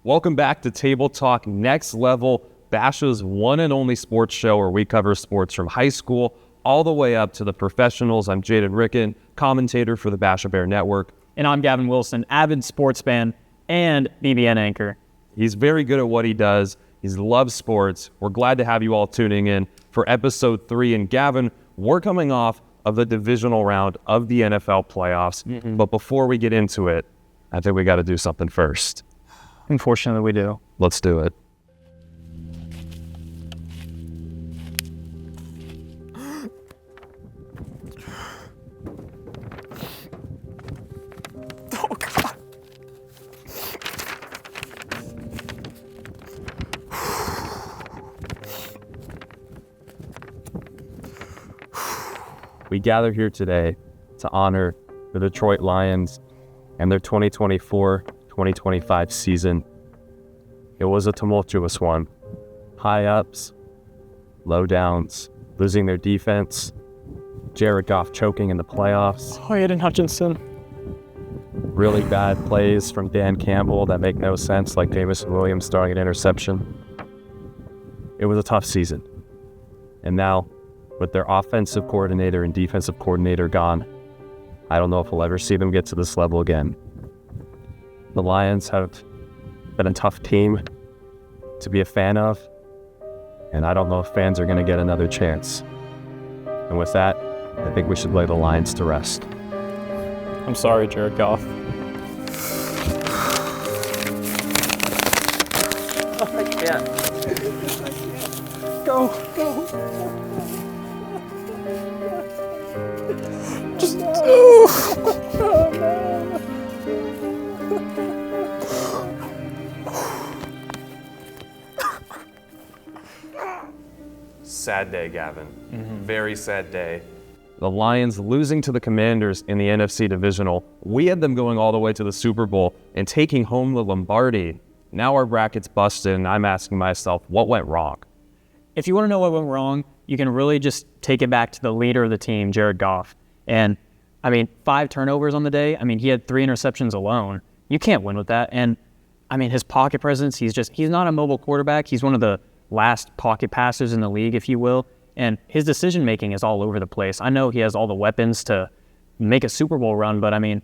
Welcome back to Table Talk Next Level, Basha's one and only sports show where we cover sports from high school all the way up to the professionals. I'm Jayden Riecken, commentator for the Basha Bear Network. And I'm Gavin Wilson, avid sports fan and BBN anchor. He's very good at what he does. He loves sports. We're glad to have you all tuning in for episode 3. And Gavin, we're coming off of the divisional round of the NFL playoffs. But before we get into it, I think we got to do something first. Unfortunately, we do. Let's do it. Oh, God. We gather here today to honor the Detroit Lions and their 2024-2025 season. It was a tumultuous one. High ups, low downs, losing their defense, Jared Goff choking in the playoffs. Oh, Aiden Hutchinson. Really bad plays from Dan Campbell that make no sense, like Davis Williams throwing an interception. It was a tough season. And now, with their offensive coordinator and defensive coordinator gone, I don't know if we'll ever see them get to this level again. The Lions have been a tough team to be a fan of, and I don't know if fans are going to get another chance. And with that, I think we should lay the Lions to rest. I'm sorry, Jared Goff. I can't. Go. Just oh, man. Sad day, Gavin. Very sad day. The Lions losing to the Commanders in the NFC Divisional. We had them going all the way to the Super Bowl and taking home the Lombardi. Now our bracket's busted, and I'm asking myself, what went wrong? If you want to know what went wrong, you can really just take it back to the leader of the team, Jared Goff. And, 5 turnovers on the day. He had 3 interceptions alone. You can't win with that. And, his pocket presence, he's not a mobile quarterback. He's one of the last pocket passers in the league, if you will. And his decision-making is all over the place. I know he has all the weapons to make a Super Bowl run, but, I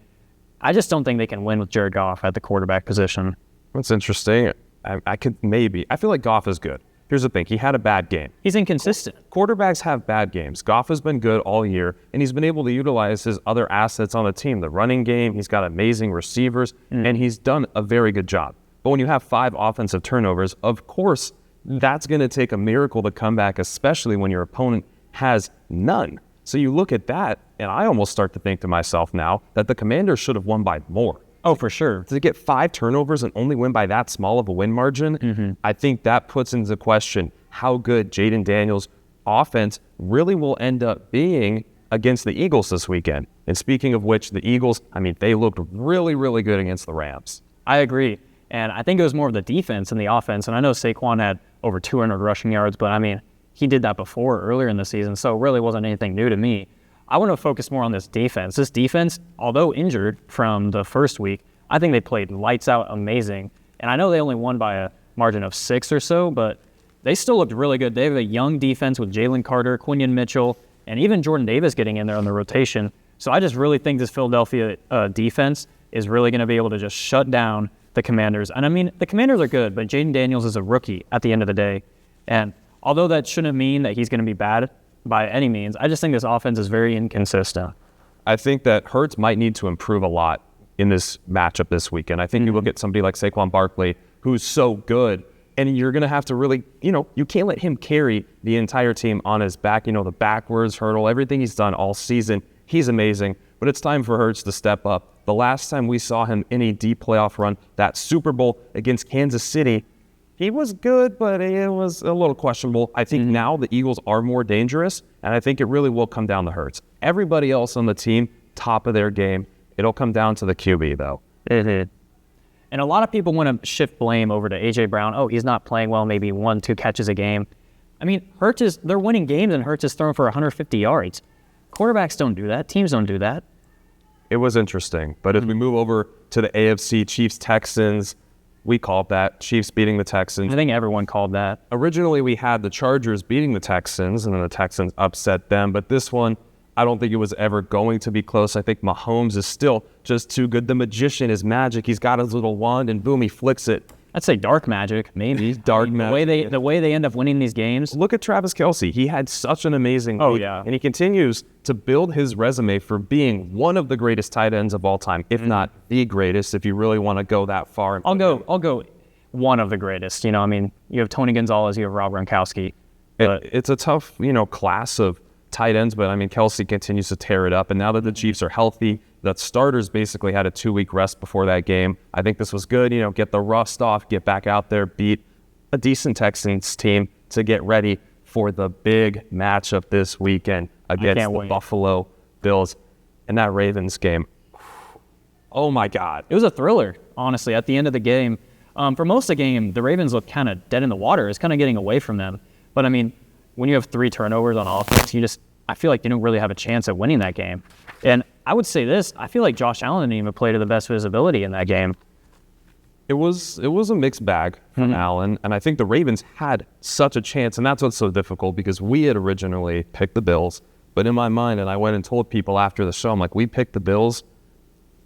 just don't think they can win with Jared Goff at the quarterback position. That's interesting. I feel like Goff is good. Here's the thing. He had a bad game. He's inconsistent. Quarterbacks have bad games. Goff has been good all year, and he's been able to utilize his other assets on the team. The running game, he's got amazing receivers, and he's done a very good job. But when you have 5 offensive turnovers, of course, that's going to take a miracle to come back, especially when your opponent has none. So you look at that, and I almost start to think to myself now that the Commanders should have won by more. Oh, for sure. To get 5 turnovers and only win by that small of a win margin, I think that puts into question how good Jayden Daniels' offense really will end up being against the Eagles this weekend. And speaking of which, the Eagles, they looked really, really good against the Rams. I agree. And I think it was more of the defense than the offense. And I know Saquon had over 200 rushing yards, but he did that before earlier in the season, so it really wasn't anything new to me. I want to focus more on this defense. This defense, although injured from the first week, I think they played lights out amazing. And I know they only won by a margin of 6 or so, but they still looked really good. They have a young defense with Jalen Carter, Quinion Mitchell, and even Jordan Davis getting in there on the rotation. So I just really think this Philadelphia defense is really going to be able to just shut down the Commanders. And the Commanders are good, but Jayden Daniels is a rookie at the end of the day. And although that shouldn't mean that he's going to be bad by any means, I just think this offense is very inconsistent. I think that Hurts might need to improve a lot in this matchup this weekend. I think you look at somebody like Saquon Barkley, who's so good, and you're going to have to really, you can't let him carry the entire team on his back. The backwards hurdle, everything he's done all season, he's amazing. But it's time for Hurts to step up. The last time we saw him in a deep playoff run, that Super Bowl against Kansas City, he was good, but it was a little questionable. I think now the Eagles are more dangerous, and I think it really will come down to Hurts. Everybody else on the team, top of their game. It'll come down to the QB, though. And a lot of people want to shift blame over to A.J. Brown. Oh, he's not playing well, maybe 1-2 catches a game. They're winning games, and Hurts is throwing for 150 yards. Quarterbacks don't do that. Teams don't do that. It was interesting. But as we move over to the AFC, Chiefs, Texans, We called that. Chiefs beating the Texans. I think everyone called that. Originally, we had the Chargers beating the Texans, and then the Texans upset them. But this one, I don't think it was ever going to be close. I think Mahomes is still just too good. The magician is magic. He's got his little wand, and boom, he flicks it. I'd say dark magic, maybe. Magic. The way they end up winning these games. Look at Travis Kelce. He had such an amazing week. Yeah. And he continues to build his resume for being one of the greatest tight ends of all time, if not the greatest, if you really want to go that far. I'll go one of the greatest. You know, I mean, you have Tony Gonzalez, you have Rob Gronkowski. It's a tough, class of tight ends, but I mean, Kelce continues to tear it up. And now that the Chiefs are healthy, the starters basically had a 2-week rest before that game. I think this was good, get the rust off, get back out there, beat a decent Texans team to get ready for the big matchup this weekend against the Buffalo Bills. And that Ravens game, oh my God. It was a thriller, honestly, at the end of the game. For most of the game, the Ravens looked kind of dead in the water. It's kind of getting away from them. But I mean, when you have 3 turnovers on offense, I feel like you don't really have a chance at winning that game. And I would say this, I feel like Josh Allen didn't even play to the best visibility in that game. It was a mixed bag from Allen, and I think the Ravens had such a chance, and that's what's so difficult, because we had originally picked the Bills, but in my mind, and I went and told people after the show, I'm like, we picked the Bills,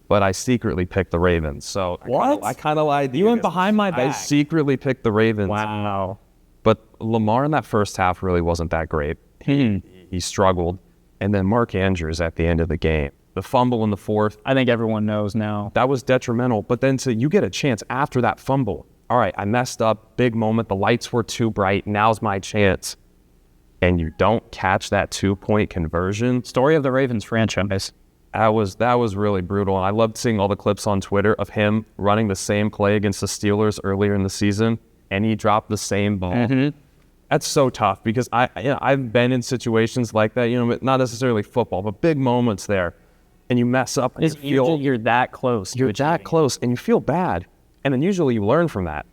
but I secretly picked the Ravens. So what? I kind of lied. You went behind my back. I secretly picked the Ravens. Wow. But Lamar in that first half really wasn't that great. He struggled. And then Mark Andrews at the end of the game. The fumble in the fourth. I think everyone knows now. That was detrimental. But then you get a chance after that fumble. All right, I messed up. Big moment. The lights were too bright. Now's my chance. And you don't catch that 2-point conversion. Story of the Ravens franchise. That was really brutal. And I loved seeing all the clips on Twitter of him running the same play against the Steelers earlier in the season. And he dropped the same ball. That's so tough, because I've been in situations like that, not necessarily football, but big moments there, and you mess up. And you're that close. You're that close, and you feel bad. And then usually you learn from that.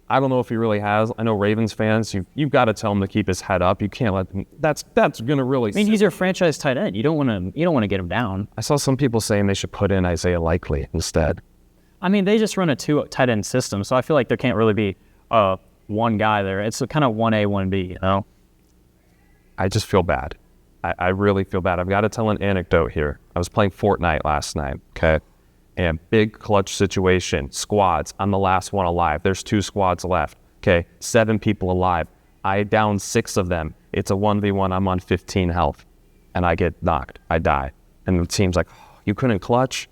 I don't know if he really has. I know Ravens fans, you've got to tell him to keep his head up. You can't let him. That's going to really. I mean, he's your franchise tight end. You don't want to get him down. I saw some people saying they should put in Isaiah Likely instead. I mean, they just run a 2 tight end system, so I feel like there can't really be one guy there. It's a kind of 1A, 1B, I just feel bad. I really feel bad. I've got to tell an anecdote here. I was playing Fortnite last night, okay? And big clutch situation, squads. I'm the last one alive. There's 2 squads left, okay? 7 people alive. I down 6 of them. It's a 1v1. I'm on 15 health. And I get knocked. I die. And the team's like, oh, you couldn't clutch?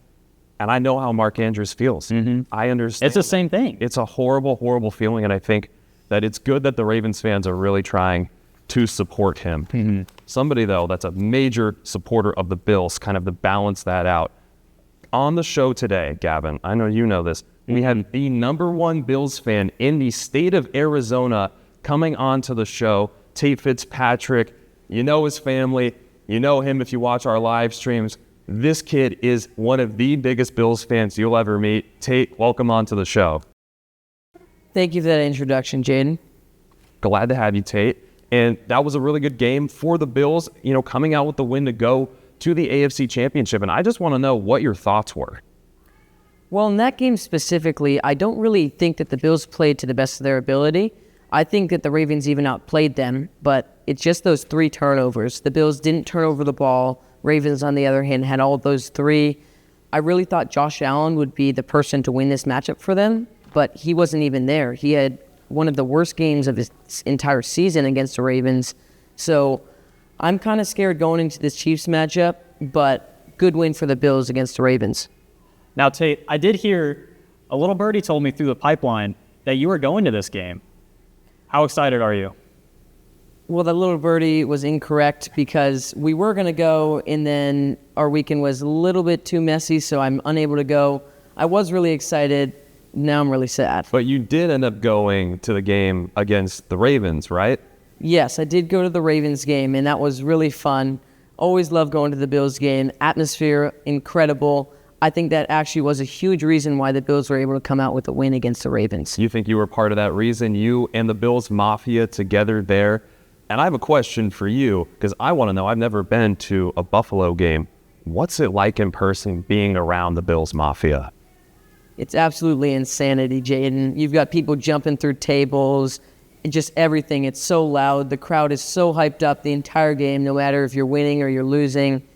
And I know how Mark Andrews feels. I understand. It's the same thing. It's a horrible, horrible feeling, and I think that it's good that the Ravens fans are really trying to support him. Somebody, though, that's a major supporter of the Bills, kind of to balance that out. On the show today, Gavin, I know you know this, we had the #1 Bills fan in the state of Arizona coming on to the show, Tate Fitzpatrick. You know his family. You know him if you watch our live streams. This kid is one of the biggest Bills fans you'll ever meet. Tate, welcome on to the show. Thank you for that introduction, Jayden. Glad to have you, Tate. And that was a really good game for the Bills, coming out with the win to go to the AFC Championship. And I just want to know what your thoughts were. Well, in that game specifically, I don't really think that the Bills played to the best of their ability. I think that the Ravens even outplayed them, but it's just those 3 turnovers. The Bills didn't turn over the ball. Ravens, on the other hand, had all those 3. I really thought Josh Allen would be the person to win this matchup for them, but he wasn't even there. He had one of the worst games of his entire season against the Ravens. So I'm kind of scared going into this Chiefs matchup, but good win for the Bills against the Ravens. Now, Tate, I did hear a little birdie told me through the pipeline that you were going to this game. How excited are you? Well, the little birdie was incorrect because we were going to go, and then our weekend was a little bit too messy, so I'm unable to go. I was really excited. Now I'm really sad. But you did end up going to the game against the Ravens, right? Yes, I did go to the Ravens game, and that was really fun. Always love going to the Bills game. Atmosphere, incredible. I think that actually was a huge reason why the Bills were able to come out with a win against the Ravens. You think you were part of that reason? You and the Bills Mafia together there? And I have a question for you, because I want to know, I've never been to a Buffalo game. What's it like in person being around the Bills Mafia? It's absolutely insanity, Jayden. You've got people jumping through tables, and just everything. It's so loud. The crowd is so hyped up the entire game, no matter if you're winning or you're losing.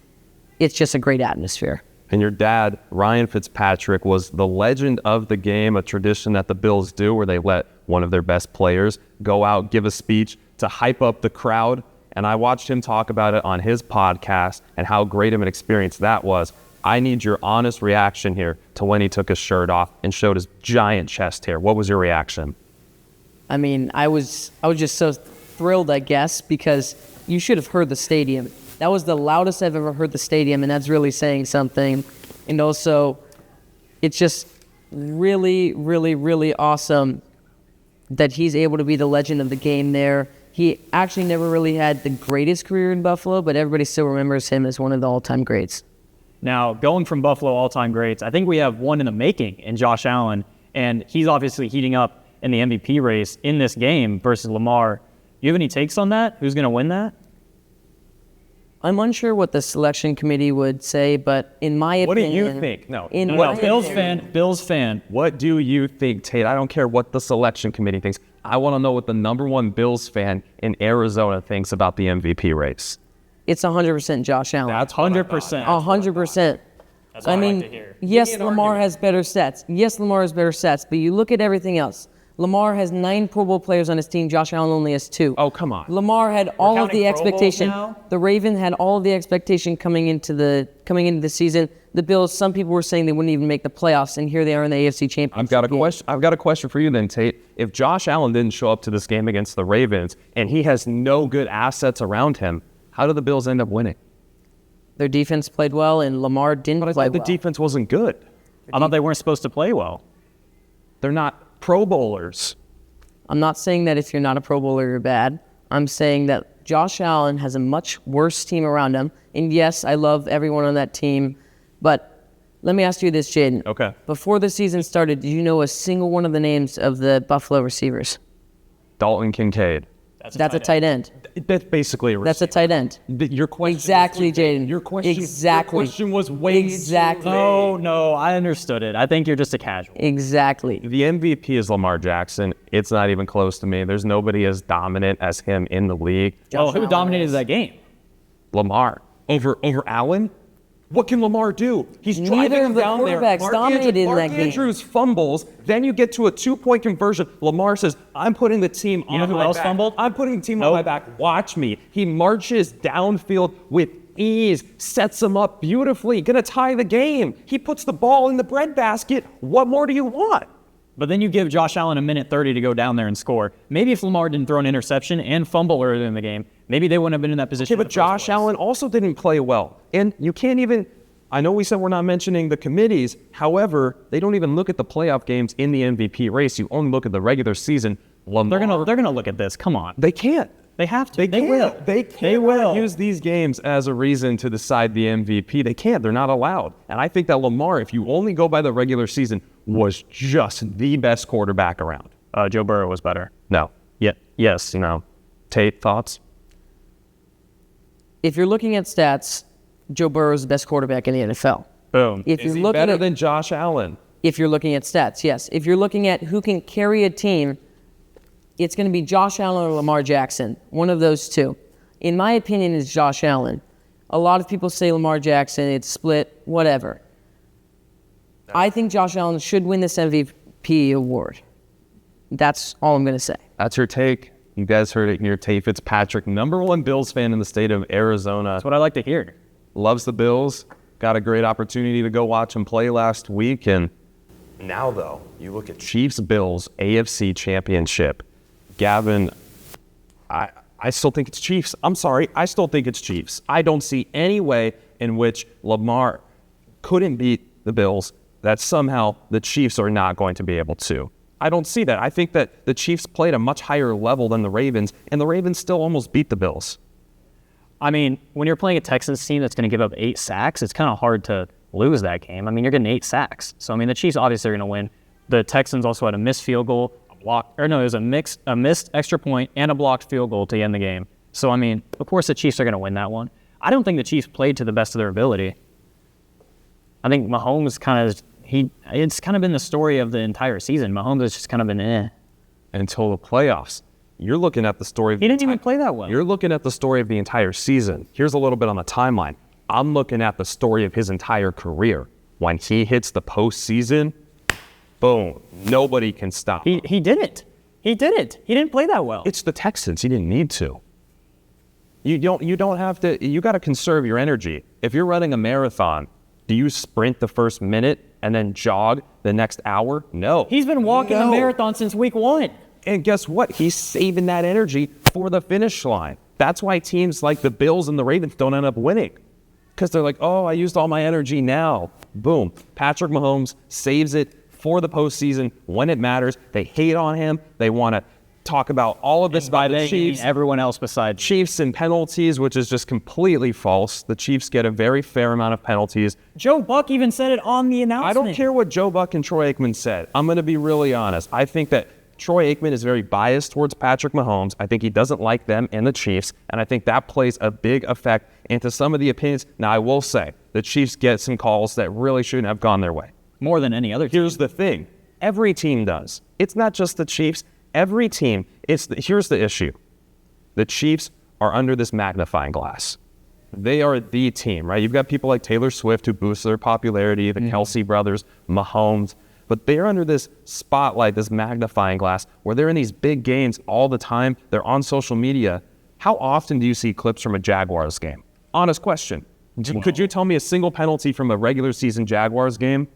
It's just a great atmosphere. And your dad, Ryan Fitzpatrick, was the legend of the game, a tradition that the Bills do where they let one of their best players go out, give a speech to hype up the crowd. And I watched him talk about it on his podcast and how great of an experience that was. I need your honest reaction here to when he took his shirt off and showed his giant chest hair. What was your reaction? I mean, I was just so thrilled, I guess, because you should have heard the stadium. That was the loudest I've ever heard the stadium, and that's really saying something. And also, it's just really, really, really awesome that he's able to be the legend of the game there. He actually never really had the greatest career in Buffalo, but everybody still remembers him as one of the all-time greats. Now, going from Buffalo all-time greats, I think we have one in the making in Josh Allen, and he's obviously heating up in the MVP race in this game versus Lamar. You have any takes on that? Who's going to win that? I'm unsure what the selection committee would say, but in my opinion... What do you think? Bills fan. What do you think, Tate? I don't care what the selection committee thinks. I want to know what the number one Bills fan in Arizona thinks about the MVP race. It's 100% Josh Allen. That's 100%. 100%. That's what I like to hear. Yes, Lamar has better stats. Yes, Lamar has better stats, but you look at everything else. Lamar has 9 Pro Bowl players on his team. Josh Allen only has 2. Oh, come on. Lamar had all of the counting Pro Bowls expectation. now? The Ravens had all of the expectation coming into the season. The Bills, some people were saying they wouldn't even make the playoffs, and here they are in the AFC Championship. I've got a question for you then, Tate. If Josh Allen didn't show up to this game against the Ravens and he has no good assets around him, how do the Bills end up winning? Their defense played well, and Lamar didn't play well. The defense wasn't good. I thought they weren't supposed to play well. They're not Pro Bowlers. I'm not saying that if you're not a Pro Bowler, you're bad. I'm saying that Josh Allen has a much worse team around him. And yes, I love everyone on that team. But let me ask you this, Jayden. Okay. Before the season started, did you know a single one of the names of the Buffalo receivers? Dalton Kincaid. That's a tight end. That's basically a receiver. That's a tight end. Your question Exactly, Jayden. Your question was way Exactly. No, I understood it. I think you're just a casual. Exactly. The MVP is Lamar Jackson. It's not even close to me. There's nobody as dominant as him in the league. Who dominated that game? Lamar. Over Allen? What can Lamar do? He's Neither driving of the down there. quarterbacks dominated in that game. Mark Andrews fumbles. Then you get to a 2-point conversion. Lamar says, I'm putting the team on my back. You know who else fumbled? I'm putting the team on my back. Watch me. He marches downfield with ease, sets them up beautifully, gonna tie the game. He puts the ball in the breadbasket. What more do you want? But then you give Josh Allen a minute 30 to go down there and score. Maybe if Lamar didn't throw an interception and fumble earlier in the game, maybe they wouldn't have been in that position. Okay, but Josh Allen also didn't play well. And you can't even, I know we said we're not mentioning the committees. However, they don't even look at the playoff games in the MVP race. You only look at the regular season. They're gonna look at this. Come on. They can't. They have to. They will. They will use these games as a reason to decide the MVP. They can't. They're not allowed. And I think that Lamar, if you only go by the regular season, was just the best quarterback around. Joe Burrow was better. No. Yeah. Yes. No. Tate, thoughts? If you're looking at stats, Joe Burrow is the best quarterback in the NFL. Boom. Is he better than Josh Allen? If you're looking at stats, yes. If you're looking at who can carry a team, it's going to be Josh Allen or Lamar Jackson. One of those two. In my opinion, it's Josh Allen. A lot of people say Lamar Jackson, it's split, whatever. I think Josh Allen should win this MVP award. That's all I'm going to say. That's your take. You guys heard it here. Tate Fitzpatrick, number one Bills fan in the state of Arizona. That's what I like to hear. Loves the Bills. Got a great opportunity to go watch them play last week. And now, though, you look at Chiefs-Bills AFC Championship. Gavin, I still think it's Chiefs. I'm sorry. I still think it's Chiefs. I don't see any way in which Lamar couldn't beat the Bills, that somehow the Chiefs are not going to be able to. I don't see that. I think that the Chiefs played a much higher level than the Ravens, and the Ravens still almost beat the Bills. I mean, when you're playing a Texans team that's going to give up 8 sacks, it's kind of hard to lose that game. I mean, you're getting 8 sacks. So, I mean, the Chiefs obviously are going to win. The Texans also had a missed field goal, it was a missed extra point and a blocked field goal to end the game. So, I mean, of course the Chiefs are going to win that one. I don't think the Chiefs played to the best of their ability. I think Mahomes It's kind of been the story of the entire season. Mahomes has just kind of been until the playoffs. You're looking at the story. He didn't even play that well. You're looking at the story of the entire season. Here's a little bit on the timeline. I'm looking at the story of his entire career. When he hits the postseason, boom, nobody can stop him. He didn't. He didn't. He didn't play that well. It's the Texans. He didn't need to. You don't have to. You got to conserve your energy. If you're running a marathon, do you sprint the first minute and then jog the next hour? No. He's been walking the marathon since week 1. And guess what? He's saving that energy for the finish line. That's why teams like the Bills and the Ravens don't end up winning. Because they're like, oh, I used all my energy now. Boom. Patrick Mahomes saves it for the postseason when it matters. They hate on him. They want to talk about all of this about the Chiefs. Everyone else besides Chiefs and penalties, which is just completely false. The Chiefs get a very fair amount of penalties. Joe Buck even said it on the announcement. I don't care what Joe Buck and Troy Aikman said. I'm going to be really honest. I think that Troy Aikman is very biased towards Patrick Mahomes. I think he doesn't like them and the Chiefs, and I think that plays a big effect into some of the opinions. Now, I will say, the Chiefs get some calls that really shouldn't have gone their way. More than any other team. Here's the thing. Every team does. It's not just the Chiefs. Every team. Here's the issue. The Chiefs are under this magnifying glass. They are the team, right? You've got people like Taylor Swift who boost their popularity, the Kelsey brothers, Mahomes. But they're under this spotlight, this magnifying glass, where they're in these big games all the time. They're on social media. How often do you see clips from a Jaguars game? Honest question. Could you tell me a single penalty from a regular season Jaguars game?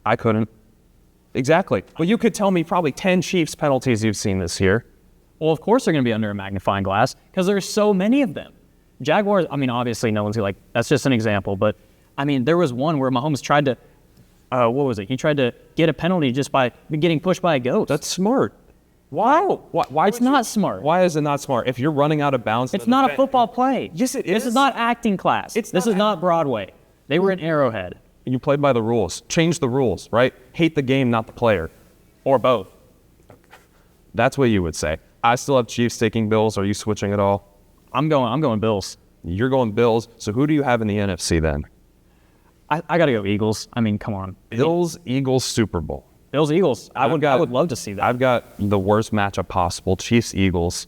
I couldn't. Exactly. Well, you could tell me probably 10 Chiefs penalties you've seen this year. Well, of course they're going to be under a magnifying glass because there's so many of them. Jaguars, I mean, obviously no one's like, that's just an example. But, I mean, there was one where Mahomes tried to, what was it? He tried to get a penalty just by getting pushed by a ghost. That's smart. Wow. Why It's not smart. Why is it not smart? If you're running out of bounds. It's not a football play. Yes, it is. This is not acting class. This is not Broadway. They were in Arrowhead. You played by the rules. Change the rules, right? Hate the game, not the player. Or both. That's what you would say. I still have Chiefs taking Bills. Are you switching at all? I'm going Bills. You're going Bills. So who do you have in the NFC then? I got to go Eagles. I mean, come on. Bills, Eagles, Super Bowl. Bills, Eagles. I would love to see that. I've got the worst matchup possible. Chiefs, Eagles.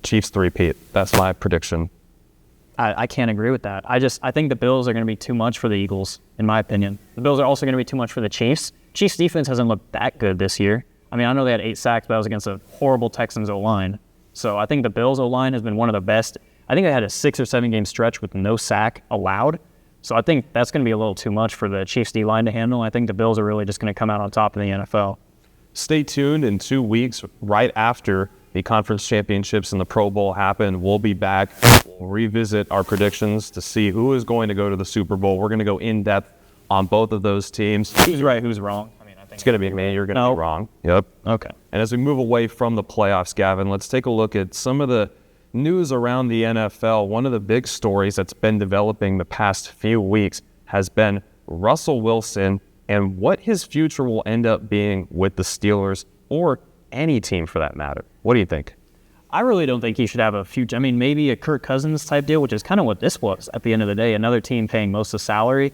Chiefs three-peat. That's my prediction. I can't agree with that. I think the Bills are going to be too much for the Eagles, in my opinion. The Bills are also going to be too much for the Chiefs. Chiefs defense hasn't looked that good this year. I mean, I know they had 8 sacks, but that was against a horrible Texans O-line. So I think the Bills O-line has been one of the best. I think they had a 6 or 7 game stretch with no sack allowed. So I think that's going to be a little too much for the Chiefs D-line to handle. I think the Bills are really just going to come out on top in the NFL. Stay tuned. In 2 weeks, right after the conference championships and the Pro Bowl happen, we'll be back. We'll revisit our predictions to see who is going to go to the Super Bowl. We're going to go in-depth on both of those teams. Who's right, who's wrong? I mean, I think it's going to be me. You're going to be wrong. Yep. Okay. And as we move away from the playoffs, Gavin, let's take a look at some of the news around the NFL. One of the big stories that's been developing the past few weeks has been Russell Wilson and what his future will end up being with the Steelers or any team for that matter. What do you think? I really don't think he should have a future. I mean, maybe a Kirk Cousins type deal, which is kind of what this was at the end of the day, another team paying most of the salary.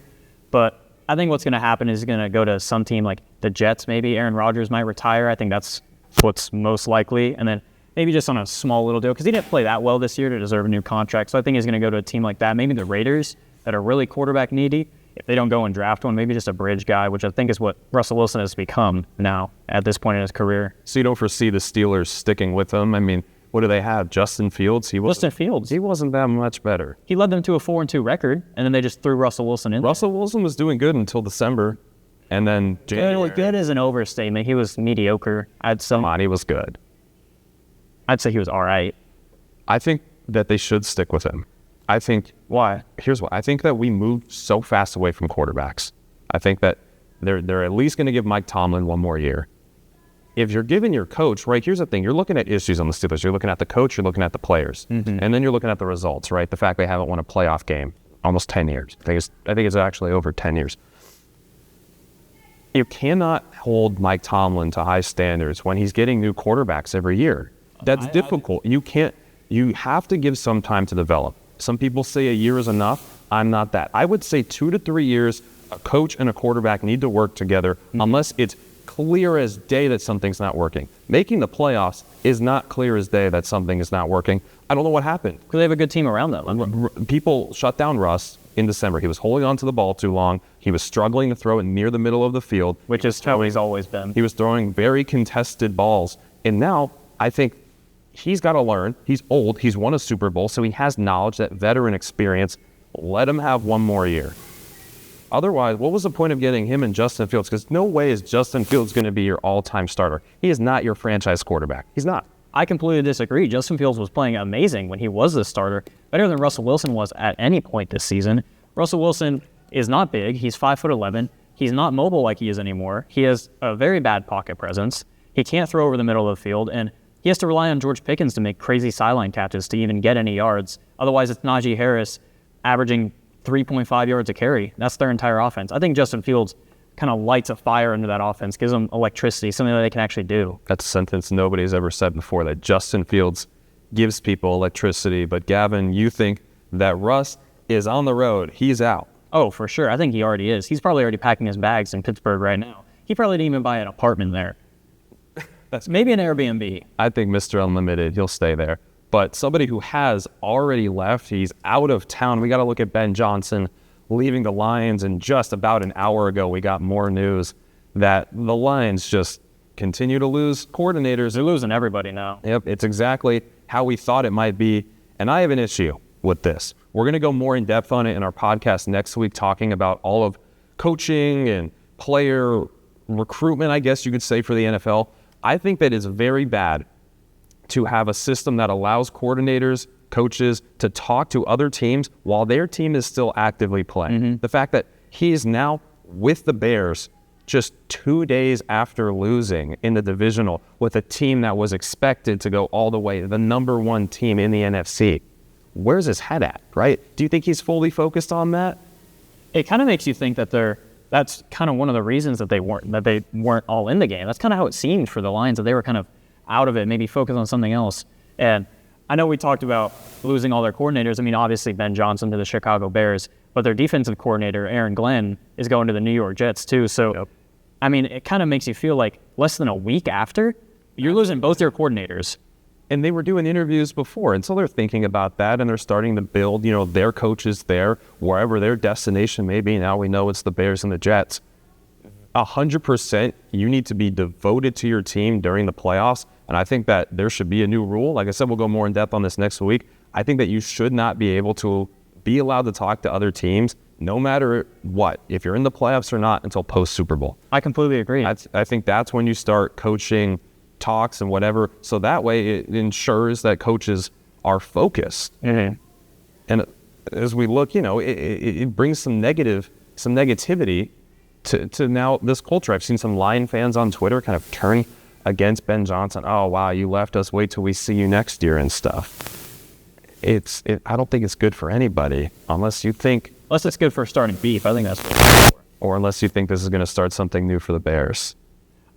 But I think what's going to happen is he's going to go to some team like the Jets maybe. Aaron Rodgers might retire. I think that's what's most likely. And then maybe just on a small little deal because he didn't play that well this year to deserve a new contract. So I think he's going to go to a team like that. Maybe the Raiders that are really quarterback needy. If they don't go and draft one, maybe just a bridge guy, which I think is what Russell Wilson has become now at this point in his career. So you don't foresee the Steelers sticking with him? I mean, what do they have? Justin Fields? He wasn't that much better. He led them to a 4-2 record, and then they just threw Russell Wilson in. Russell Wilson was doing good until December, and then January. Good is an overstatement. He was mediocre. Come on, he was good. I'd say he was all right. I think that they should stick with him. I think why? Here's why. I think that we moved so fast away from quarterbacks. I think that they're at least going to give Mike Tomlin one more year. If you're giving your coach, right, here's the thing. You're looking at issues on the Steelers. You're looking at the coach. You're looking at the players. Mm-hmm. And then you're looking at the results, right? The fact they haven't won a playoff game almost 10 years. I think it's actually over 10 years. You cannot hold Mike Tomlin to high standards when he's getting new quarterbacks every year. That's difficult. You have to give some time to develop. Some people say a year is enough. I'm not that. I would say 2 to 3 years a coach and a quarterback need to work together unless it's clear as day that something's not working. Making the playoffs is not clear as day that something is not working. I don't know what happened. Because they have a good team around them. People shut down Russ in December. He was holding on to the ball too long. He was struggling to throw it near the middle of the field. Which is how he's always been. He was throwing very contested balls. And now I think he's got to learn. He's old. He's won a Super Bowl, so he has knowledge, that veteran experience. Let him have one more year. Otherwise, what was the point of getting him and Justin Fields? Because no way is Justin Fields going to be your all-time starter. He is not your franchise quarterback. He's not. I completely disagree. Justin Fields was playing amazing when he was the starter, better than Russell Wilson was at any point this season. Russell Wilson is not big. He's 5'11". He's not mobile like he is anymore. He has a very bad pocket presence. He can't throw over the middle of the field, and he has to rely on George Pickens to make crazy sideline catches to even get any yards. Otherwise, it's Najee Harris averaging 3.5 yards a carry. That's their entire offense. I think Justin Fields kind of lights a fire into that offense, gives them electricity, something that they can actually do. That's a sentence nobody's ever said before, that Justin Fields gives people electricity. But Gavin, you think that Russ is on the road. He's out. Oh, for sure. I think he already is. He's probably already packing his bags in Pittsburgh right now. He probably didn't even buy an apartment there. That's maybe an Airbnb. I think Mr. Unlimited, he'll stay there. But somebody who has already left, he's out of town. We got to look at Ben Johnson leaving the Lions, and just about an hour ago we got more news that the Lions just continue to lose coordinators. They're losing everybody now. Yep, it's exactly how we thought it might be, and I have an issue with this. We're going to go more in depth on it in our podcast next week, talking about all of coaching and player recruitment, I guess you could say, for the NFL. I think that it's very bad to have a system that allows coordinators, coaches to talk to other teams while their team is still actively playing. The fact that he is now with the Bears just 2 days after losing in the divisional with a team that was expected to go all the way, the number one team in the NFC. Where's his head at, right? Do you think he's fully focused on that? It kind of makes you think that that's kind of one of the reasons that they weren't all in the game. That's kind of how it seemed for the Lions, that they were kind of out of it, maybe focused on something else. And I know we talked about losing all their coordinators. I mean, obviously Ben Johnson to the Chicago Bears, but their defensive coordinator, Aaron Glenn, is going to the New York Jets too. So, yep. I mean, it kind of makes you feel like less than a week after, you're losing both your coordinators. And they were doing interviews before, and so they're thinking about that, and they're starting to build, their coaches there, wherever their destination may be. Now we know it's the Bears and the Jets. 100%, you need to be devoted to your team during the playoffs, and I think that there should be a new rule. Like I said, we'll go more in depth on this next week. I think that you should not be able to be allowed to talk to other teams, no matter what, if you're in the playoffs or not, until post-Super Bowl. I completely agree. I think that's when you start coaching talks and whatever, so that way it ensures that coaches are focused. And as we look, it brings some negativity to now this culture. I've seen some Lion fans on Twitter kind of turn against Ben Johnson. Oh, wow, you left us. Wait till we see you next year and stuff. I don't think it's good for anybody unless it's good for starting beef. I think that's what it's for. Or unless you think this is going to start something new for the Bears.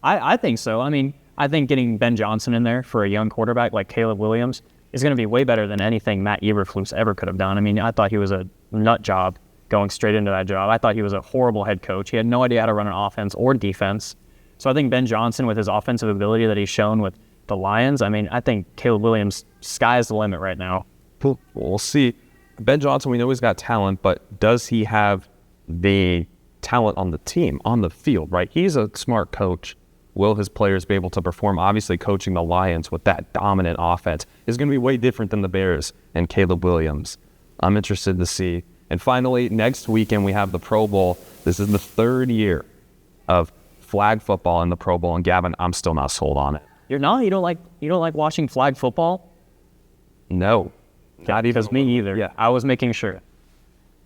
I think so. I mean, I think getting Ben Johnson in there for a young quarterback like Caleb Williams is going to be way better than anything Matt Eberflus ever could have done. I mean, I thought he was a nut job going straight into that job. I thought he was a horrible head coach. He had no idea how to run an offense or defense. So I think Ben Johnson, with his offensive ability that he's shown with the Lions, I mean, I think Caleb Williams, sky's the limit right now. We'll see. Ben Johnson, we know he's got talent, but does he have the talent on the team, on the field, right? He's a smart coach. Will his players be able to perform? Obviously, coaching the Lions with that dominant offense is going to be way different than the Bears and Caleb Williams. I'm interested to see. And finally, next weekend, we have the Pro Bowl. This is the third year of flag football in the Pro Bowl. And Gavin, I'm still not sold on it. You're not? You don't like watching flag football? No. Not even. Because me either. Yeah. I was making sure.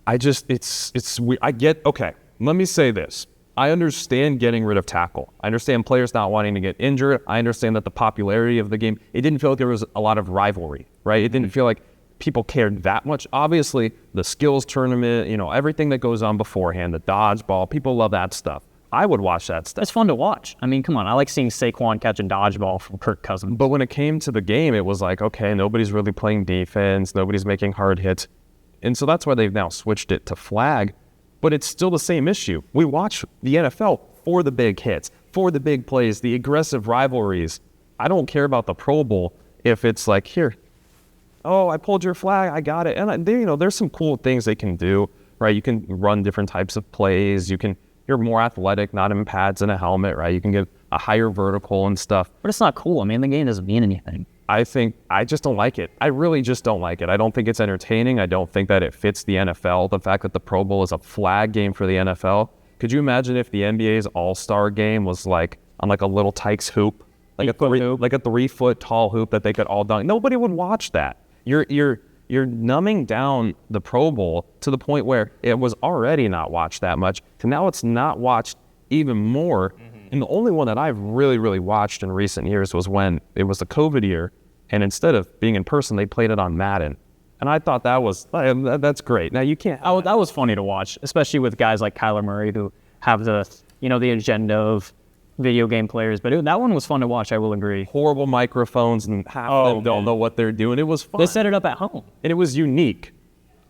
It's weird. Okay, let me say this. I understand getting rid of tackle. I understand players not wanting to get injured. I understand that the popularity of the game, it didn't feel like there was a lot of rivalry, right? It didn't feel like people cared that much. Obviously, the skills tournament, everything that goes on beforehand, the dodgeball, people love that stuff. I would watch that stuff. It's fun to watch. I mean, come on. I like seeing Saquon catch a dodgeball from Kirk Cousins. But when it came to the game, it was like, okay, nobody's really playing defense. Nobody's making hard hits. And so that's why they've now switched it to flag. But it's still the same issue. We watch the NFL for the big hits, for the big plays, the aggressive rivalries. I don't care about the Pro Bowl if it's like, here, oh, I pulled your flag, I got it. And there's some cool things they can do, right? You can run different types of plays. You're more athletic, not in pads and a helmet, right? You can get a higher vertical and stuff. But it's not cool. I mean, the game doesn't mean anything. I just don't like it. I really just don't like it. I don't think it's entertaining. I don't think that it fits the NFL. The fact that the Pro Bowl is a flag game for the NFL. Could you imagine if the NBA's All-Star game was like on like a little Tykes hoop, like a 3-foot tall hoop that they could all dunk? Nobody would watch that. You're numbing down the Pro Bowl to the point where it was already not watched that much, to now it's not watched even more. And the only one that I've really, really watched in recent years was when it was the COVID year, and instead of being in person, they played it on Madden. And I thought that's great. Now you can't. Oh, that was funny to watch, especially with guys like Kyler Murray who have the agenda of video game players. But that one was fun to watch, I will agree. Horrible microphones, and half of them don't know what they're doing. It was fun. They set it up at home. And it was unique.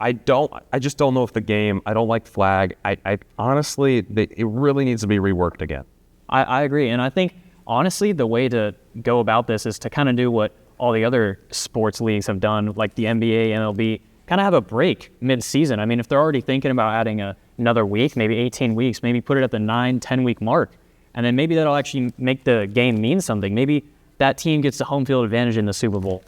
I just don't know if the game, I don't like flag. I honestly, it really needs to be reworked again. I agree. And I think, honestly, the way to go about this is to kind of do what all the other sports leagues have done, like the NBA, MLB, kind of have a break mid-season. I mean, if they're already thinking about adding another week, maybe 18 weeks, maybe put it at the 9-10 week mark. And then maybe that'll actually make the game mean something. Maybe that team gets the home field advantage in the Super Bowl.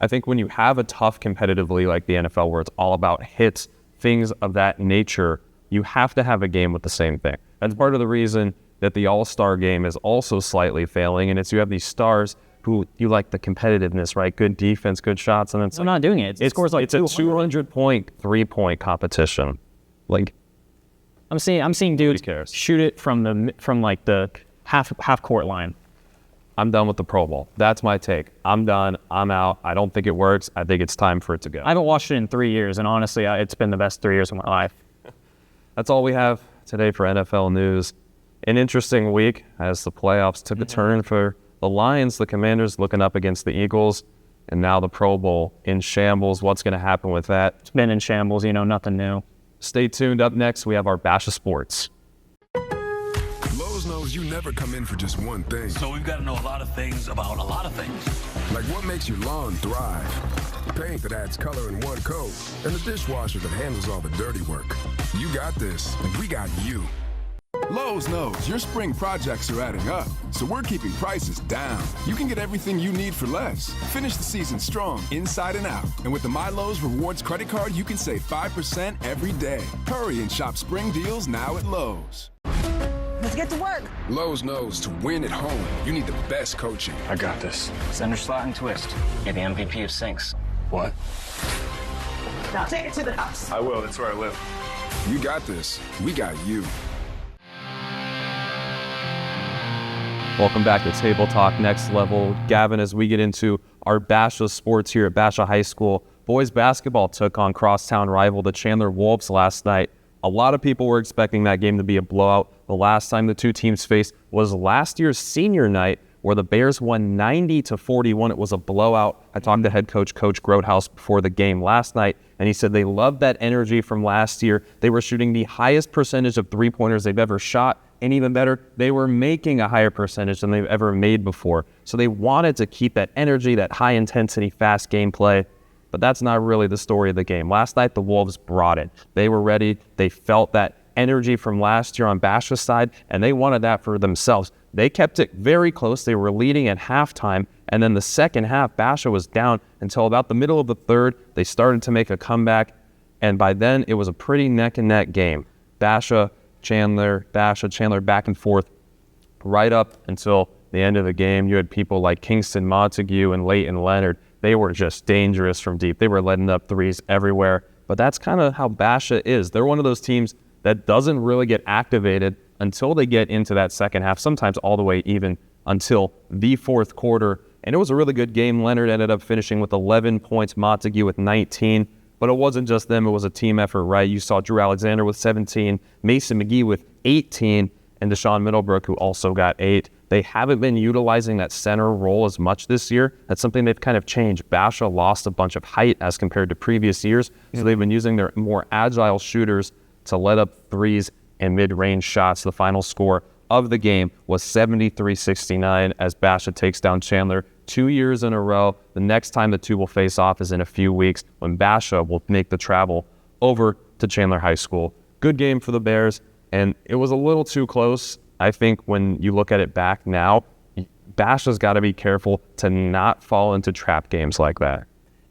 I think when you have a tough competitive league like the NFL where it's all about hits, things of that nature, you have to have a game with the same thing. That's part of the reason that the All-Star game is also slightly failing, and it's you have these stars who you like the competitiveness, right? Good defense, good shots, and it's I'm not doing it. It scores like it's a 200-point, 3-point competition. Like I'm seeing dudes shoot it from the half court line. I'm done with the Pro Bowl. That's my take. I'm done. I'm out. I don't think it works. I think it's time for it to go. I haven't watched it in 3 years, and honestly, it's been the best 3 years of my life. That's all we have today for NFL news. An interesting week as the playoffs took a turn for the Lions. The Commanders looking up against the Eagles, and now the Pro Bowl in shambles. What's going to happen with that? It's been in shambles, nothing new. Stay tuned. Up next, we have our Basha Sports. Lowe's knows you never come in for just one thing. So we've got to know a lot of things about a lot of things. Like what makes your lawn thrive, the paint that adds color in one coat, and the dishwasher that handles all the dirty work. You got this, and we got you. Lowe's knows your spring projects are adding up, so we're keeping prices down. You can get everything you need for less. Finish the season strong, inside and out. And with the MyLowe's Rewards credit card, you can save 5% every day. Hurry and shop spring deals now at Lowe's. Let's get to work. Lowe's knows to win at home, you need the best coaching. I got this. Center slot and twist. You're the MVP of sinks. What? Now take it to the house. I will. That's where I live. You got this. We got you. Welcome back to Table Talk Next Level. Gavin, as we get into our Basha Sports here at Basha High School, boys basketball took on crosstown rival the Chandler Wolves last night. A lot of people were expecting that game to be a blowout. The last time the two teams faced was last year's senior night, where the Bears won 90-41. It was a blowout. I talked to head coach, Coach Grotehouse, before the game last night, and he said they loved that energy from last year. They were shooting the highest percentage of three-pointers they've ever shot, and even better, they were making a higher percentage than they've ever made before. So they wanted to keep that energy, that high-intensity, fast gameplay, but that's not really the story of the game. Last night, the Wolves brought it. They were ready. They felt that energy from last year on Basha's side, and they wanted that for themselves. They kept it very close. They were leading at halftime, and then the second half, Basha was down until about the middle of the third. They started to make a comeback, and by then, it was a pretty neck-and-neck game. Basha, Chandler, back and forth, right up until the end of the game. You had people like Kingston Montague and Leighton Leonard. They were just dangerous from deep. They were letting up threes everywhere, but that's kind of how Basha is. They're one of those teams that doesn't really get activated until they get into that second half, sometimes all the way even until the fourth quarter. And it was a really good game. Leonard ended up finishing with 11 points, Montague with 19. But it wasn't just them. It was a team effort, right? You saw Drew Alexander with 17, Mason McGee with 18, and Deshaun Middlebrook, who also got 8. They haven't been utilizing that center role as much this year. That's something they've kind of changed. Basha lost a bunch of height as compared to previous years, so they've been using their more agile shooters to let up threes and mid-range shots. The final score of the game was 73-69 as Basha takes down Chandler 2 years in a row. The next time the two will face off is in a few weeks when Basha will make the travel over to Chandler High School. Good game for the Bears, and it was a little too close. I think when you look at it back now, Basha's got to be careful to not fall into trap games like that.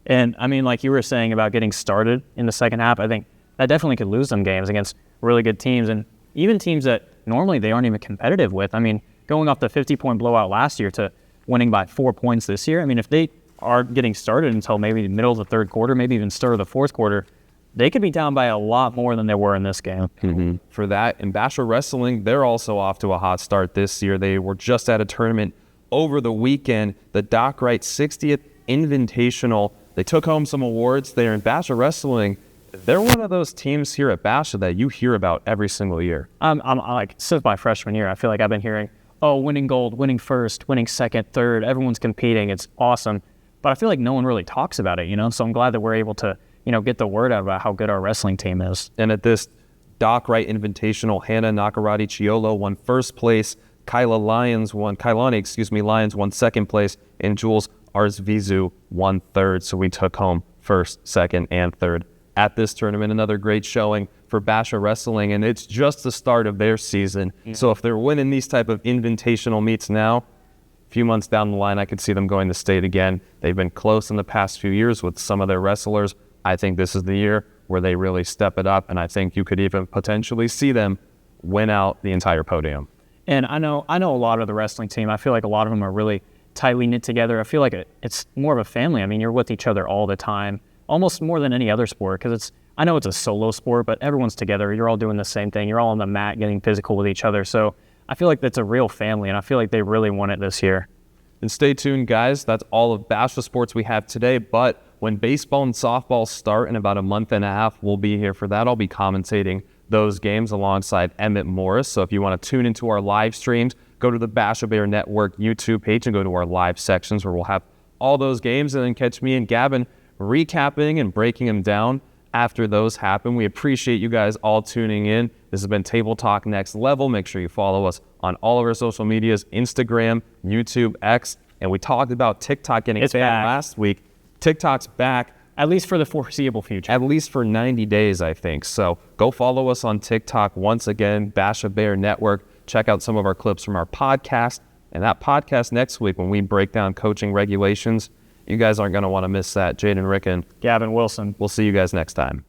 And, I mean, like you were saying about getting started in the second half, I think that definitely could lose some games against really good teams and even teams that normally they aren't even competitive with. I mean, going off the 50-point blowout last year to winning by 4 points this year, I mean, if they are getting started until maybe the middle of the third quarter, maybe even start of the fourth quarter, they could be down by a lot more than they were in this game. Mm-hmm. For that, and Basha Wrestling, they're also off to a hot start this year. They were just at a tournament over the weekend, the Doc Wright 60th Invitational. They took home some awards there in Basha Wrestling. They're one of those teams here at Basha that you hear about every single year. I'm like, since my freshman year, I feel like I've been hearing, oh, winning gold, winning first, winning second, third, everyone's competing. It's awesome. But I feel like no one really talks about it, So I'm glad that we're able to, get the word out about how good our wrestling team is. And at this Doc Wright Invitational, Hannah Nakarati Chiolo won first place. Kailani Lyons won second place. And Jules Arzvizu won third. So we took home first, second, and third at this tournament. Another great showing for Basha Wrestling, and it's just the start of their season. Yeah. So if they're winning these type of invitational meets now, a few months down the line, I could see them going to state again. They've been close in the past few years with some of their wrestlers. I think this is the year where they really step it up, and I think you could even potentially see them win out the entire podium. And I know a lot of the wrestling team. I feel like a lot of them are really tightly knit together. I feel like it's more of a family. I mean, you're with each other all the time, almost more than any other sport, because I know it's a solo sport, but everyone's together. You're all doing the same thing. You're all on the mat getting physical with each other. So I feel like that's a real family, and I feel like they really won it this year. And stay tuned, guys. That's all of Basha sports we have today. But when baseball and softball start in about a month and a half, we'll be here for that. I'll be commentating those games alongside Emmett Morris. So if you want to tune into our live streams, go to the Basha Bear Network YouTube page and go to our live sections where we'll have all those games, and then catch me and Gavin recapping and breaking them down after those happen. We appreciate you guys all tuning in. This has been Table Talk Next Level. Make sure you follow us on all of our social medias, Instagram, YouTube, X, and we talked about TikTok getting banned last week. TikTok's back. At least for the foreseeable future. At least for 90 days, I think. So go follow us on TikTok once again, Basha Bear Network. Check out some of our clips from our podcast. And that podcast next week when we break down coaching regulations, you guys aren't going to want to miss that. Jayden, Riecken, Gavin Wilson. We'll see you guys next time.